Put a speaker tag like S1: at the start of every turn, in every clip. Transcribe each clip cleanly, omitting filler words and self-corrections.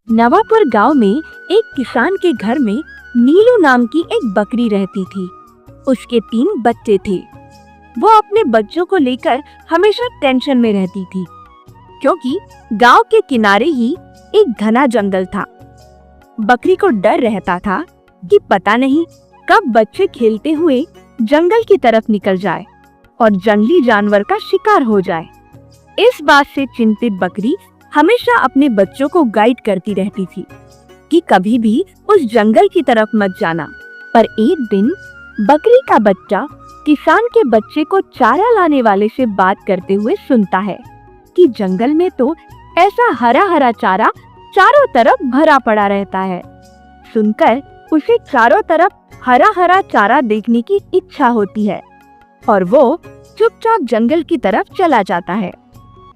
S1: नवापुर गांव में एक किसान के घर में नीलू नाम की एक बकरी रहती थी। उसके 3 बच्चे थे। वो अपने बच्चों को लेकर हमेशा टेंशन में रहती थी, क्योंकि गांव के किनारे ही एक घना जंगल था। बकरी को डर रहता था कि पता नहीं कब बच्चे खेलते हुए जंगल की तरफ निकल जाए और जंगली जानवर का शिकार हो जाए। इस बात से चिंतित बकरी हमेशा अपने बच्चों को गाइड करती रहती थी कि कभी भी उस जंगल की तरफ मत जाना। पर एक दिन बकरी का बच्चा किसान के बच्चे को चारा लाने वाले से बात करते हुए सुनता है कि जंगल में तो ऐसा हरा हरा चारा चारों तरफ भरा पड़ा रहता है। सुनकर उसे चारों तरफ हरा हरा चारा देखने की इच्छा होती है और वो चुपचाप जंगल की तरफ चला जाता है।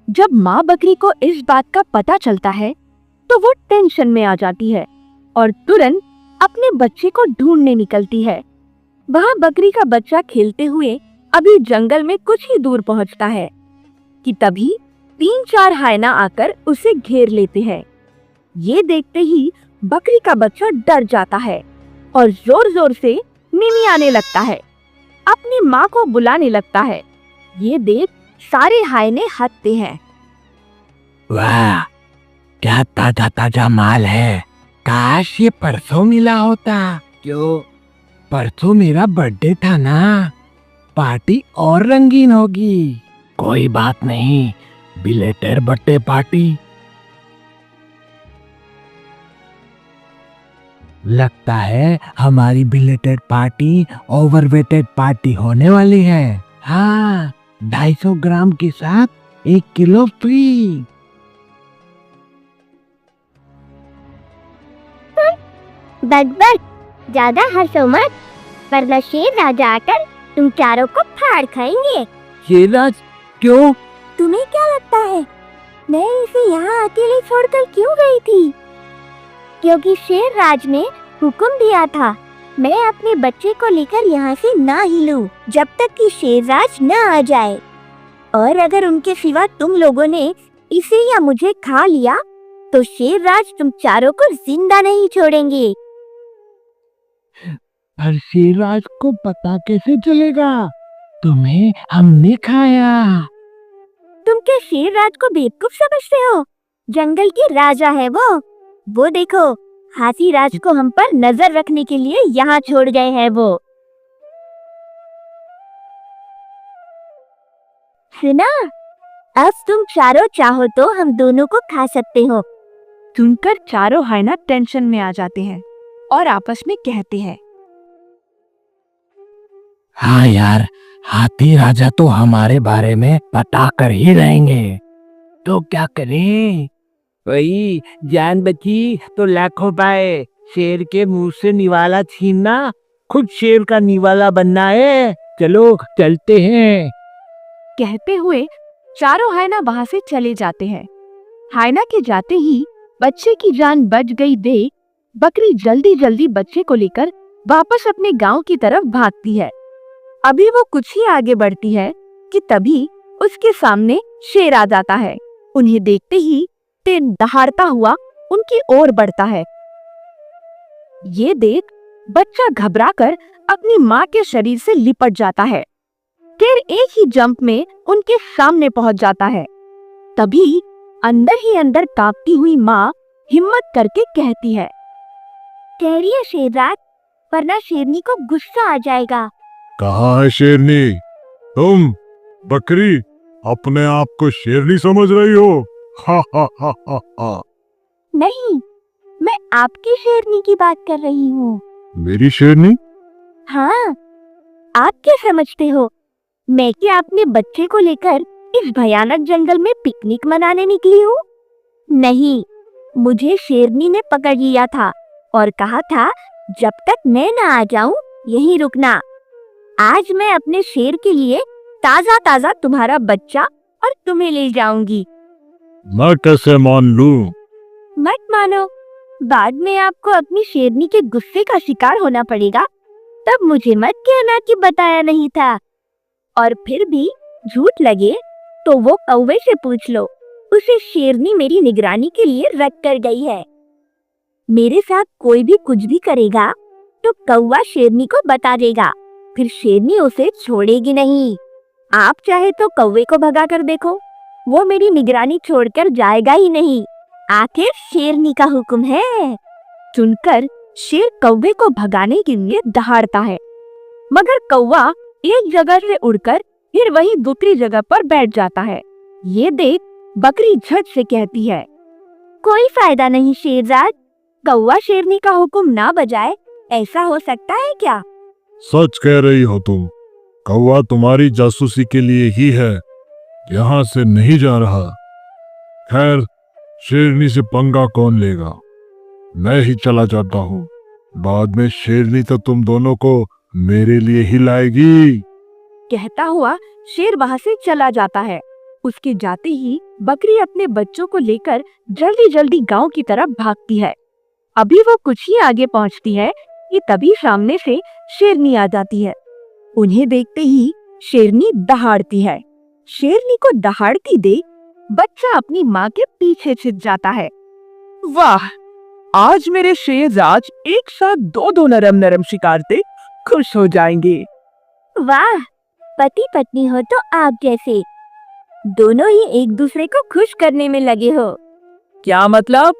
S1: जब माँ बकरी को इस बात का पता चलता है तो वो टेंशन में आ जाती है और तुरंत अपने बच्चे को ढूंढने निकलती है। वहाँ बकरी का बच्चा खेलते हुए अभी जंगल में कुछ ही दूर पहुँचता है कि तभी 3-4 हायना आकर उसे घेर लेते हैं। ये देखते ही बकरी का बच्चा डर जाता है और जोर जोर से मिमियाने लगता है, अपनी माँ को बुलाने लगता है। ये देख सारे हायने हंसते हैं।
S2: वाह, क्या ताजा ताजा माल है। काश ये परसों मिला होता। क्यों? परसों मेरा बर्थडे था ना, पार्टी और रंगीन होगी। कोई बात नहीं, बिलेटेड बर्थडे पार्टी। लगता है हमारी बिलेटेड पार्टी ओवरवेटेड पार्टी होने वाली है। हाँ, 250 ग्राम के साथ 1 किलो फ्री।
S3: बक ज्यादा हंसो मत, वरना शेर राजा आकर तुम चारों को फाड़ खाएंगे।
S2: शेरराज क्यों?
S3: तुम्हें क्या लगता है मैं इसे यहाँ अकेले छोड़कर क्यों गई थी? क्योंकि शेर राज ने हुक्म दिया था मैं अपने बच्चे को लेकर यहाँ से ना हिलूं जब तक कि शेर राज न आ जाए। और अगर उनके सिवा तुम लोगों ने इसे या मुझे खा लिया तो शेर राज तुम चारों को जिंदा नहीं छोड़ेंगे।
S2: पर शेरराज को पता कैसे चलेगा तुम्हें हमने खाया?
S3: तुम क्या शेर राज को बेवकूफ समझते हो? जंगल के राजा है वो देखो, हाथी राज को हम पर नजर रखने के लिए यहाँ छोड़ गए हैं वो। सुना, अब तुम चारों चाहो तो हम दोनों को खा सकते हो।
S1: सुनकर चारों हायना टेंशन में आ जाते हैं और आपस में कहते हैं,
S2: हाँ यार, हाथी राजा तो हमारे बारे में पता कर ही रहेंगे, तो क्या करें? वही जान बची तो लाखों पाए। शेर के मुंह से निवाला छीनना खुद शेर का निवाला बनना है। चलो चलते हैं।
S1: कहते हुए चारों हायना वहाँ से चले जाते हैं। हायना के जाते ही बच्चे की जान बच गई देख बकरी जल्दी जल्दी बच्चे को लेकर वापस अपने गांव की तरफ भागती है। अभी वो कुछ ही आगे बढ़ती है कि तभी उसके सामने शेर आ जाता है। उन्हें देखते ही शेर दहाड़ता हुआ उनकी ओर बढ़ता है। ये देख बच्चा घबराकर अपनी माँ के शरीर से लिपट जाता है। शेर एक ही जंप में उनके सामने पहुंच जाता है। तभी अंदर ही अंदर कांपती हुई माँ हिम्मत करके कहती है,
S3: ठहरिए शेरराज, वरना शेरनी को गुस्सा आ जाएगा।
S4: कहाँ है शेरनी? तुम बकरी अपने आप को शेरनी समझ रही हो? हा हा हा हा हा।
S3: नहीं, मैं आपकी शेरनी की बात कर रही हूँ।
S4: मेरी शेरनी?
S3: हाँ, आप क्या समझते हो मैं क्या अपने बच्चे को लेकर इस भयानक जंगल में पिकनिक मनाने निकली हूँ? नहीं, मुझे शेरनी ने पकड़ लिया था और कहा था जब तक मैं न आ जाऊं यहीं रुकना। आज मैं अपने शेर के लिए ताजा ताजा तुम्हारा बच्चा और तुम्हें ले जाऊंगी।
S4: मैं कैसे मान लूं?
S3: मत मानो, बाद में आपको अपनी शेरनी के गुस्से का शिकार होना पड़ेगा। तब मुझे मत कहना कि बताया नहीं था। और फिर भी झूठ लगे तो वो कौवे से पूछ लो, उसे शेरनी मेरी निगरानी के लिए रख कर गई है। मेरे साथ कोई भी कुछ भी करेगा तो कौवा शेरनी को बता देगा, फिर शेरनी उसे छोड़ेगी नहीं। आप चाहे तो कौवे को भगा कर देखो, वो मेरी निगरानी छोड़कर जाएगा ही नहीं। आखिर शेरनी का हुक्म है।
S1: सुनकर शेर कौवे को भगाने के लिए दहाड़ता है, मगर कौवा एक जगह से उड़कर फिर वही दूसरी जगह पर बैठ जाता है। ये देख बकरी झट से कहती है,
S3: कोई फायदा नहीं शेरजाद, कौवा शेरनी का हुक्म ना बजाए, ऐसा हो सकता है क्या?
S4: सच कह रही हो तुम। कौवा तुम्हारी जासूसी के लिए ही है, यहाँ से नहीं जा रहा। खैर, शेरनी से पंगा कौन लेगा, मैं ही चला जाता हूँ। बाद में शेरनी तो तुम दोनों को मेरे लिए ही लाएगी।
S1: कहता हुआ शेर वहां से चला जाता है। उसके जाते ही बकरी अपने बच्चों को लेकर जल्दी जल्दी गांव की तरफ भागती है। अभी वो कुछ ही आगे पहुंचती है कि तभी सामने से शेरनी आ जाती है। उन्हें देखते ही शेरनी दहाड़ती है। शेरनी को दहाड़ती देख बच्चा अपनी माँ के पीछे छिप जाता है।
S2: वाह, आज मेरे शेरजाज एक साथ दो नरम नरम शिकार से खुश हो जाएंगे।
S3: वाह, पति पत्नी हो तो आप जैसे, दोनों ही एक दूसरे को खुश करने में लगे हो।
S2: क्या मतलब?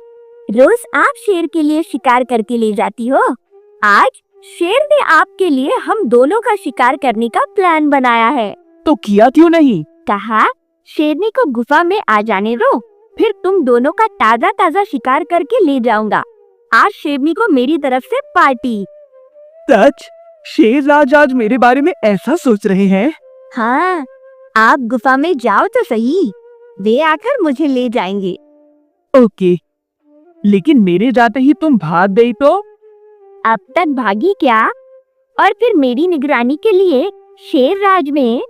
S3: रोज आप शेर के लिए शिकार करके ले जाती हो, आज शेर ने आपके लिए हम दोनों का शिकार करने का प्लान बनाया है।
S2: तो किया क्यों नहीं?
S3: कहा शेरनी को गुफा में आ जाने दो, फिर तुम दोनों का ताजा ताजा शिकार करके ले जाऊंगा। आज शेरनी को मेरी तरफ से पार्टी।
S2: सच? शेरराज आज मेरे बारे में ऐसा सोच रहे हैं?
S3: हाँ, आप गुफा में जाओ तो सही, वे आकर मुझे ले जाएंगे।
S2: ओके, लेकिन मेरे जाते ही तुम भाग गई तो?
S3: अब तक भागी क्या? और फिर मेरी निगरानी के लिए शेर राज में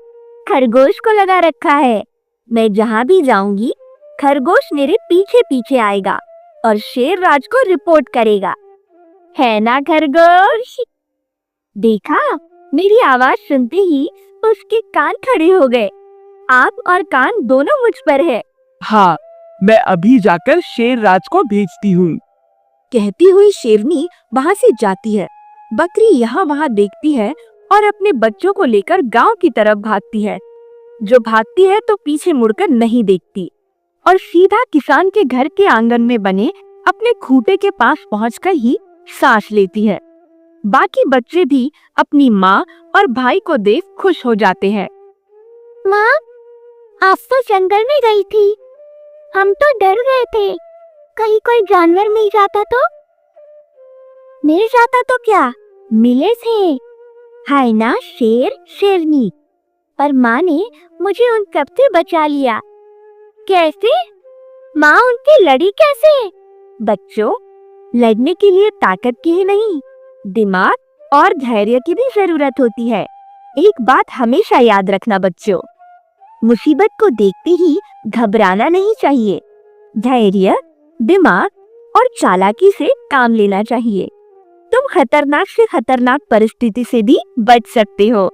S3: खरगोश को लगा रखा है। मैं जहाँ भी जाऊंगी खरगोश मेरे पीछे पीछे आएगा और शेर राज को रिपोर्ट करेगा, है ना खरगोश? देखा, मेरी आवाज सुनते ही उसके कान खड़े हो गए। आंख और कान दोनों मुझ पर है।
S2: हाँ, मैं अभी जाकर शेरराज को भेजती हूँ।
S1: कहती हुई शेरनी वहां से जाती है। बकरी यहाँ वहाँ देखती है और अपने बच्चों को लेकर गांव की तरफ भागती है। जो भागती है तो पीछे मुड़कर नहीं देखती और सीधा किसान के घर के आंगन में बने अपने खूंटे के पास पहुंचकर ही सांस लेती है। बाकी बच्चे भी अपनी माँ और भाई को देख खुश हो जाते हैं।
S3: माँ, आप तो जंगल में गई थी, हम तो डर गए थे, कहीं कोई जानवर मिल जाता तो? मिल जाता तो क्या, मिले थे, है ना शेर शेरनी, पर माँ ने मुझे उन सब से बचा लिया। कैसे? माँ उनकी लड़ी कैसे?
S1: बच्चों, लड़ने के लिए ताकत की ही नहीं, दिमाग और धैर्य की भी जरूरत होती है। एक बात हमेशा याद रखना बच्चों, मुसीबत को देखते ही घबराना नहीं चाहिए। धैर्य, दिमाग और चालाकी से काम लेना चाहिए। तुम खतरनाक से खतरनाक परिस्थिति से भी बच सकते हो।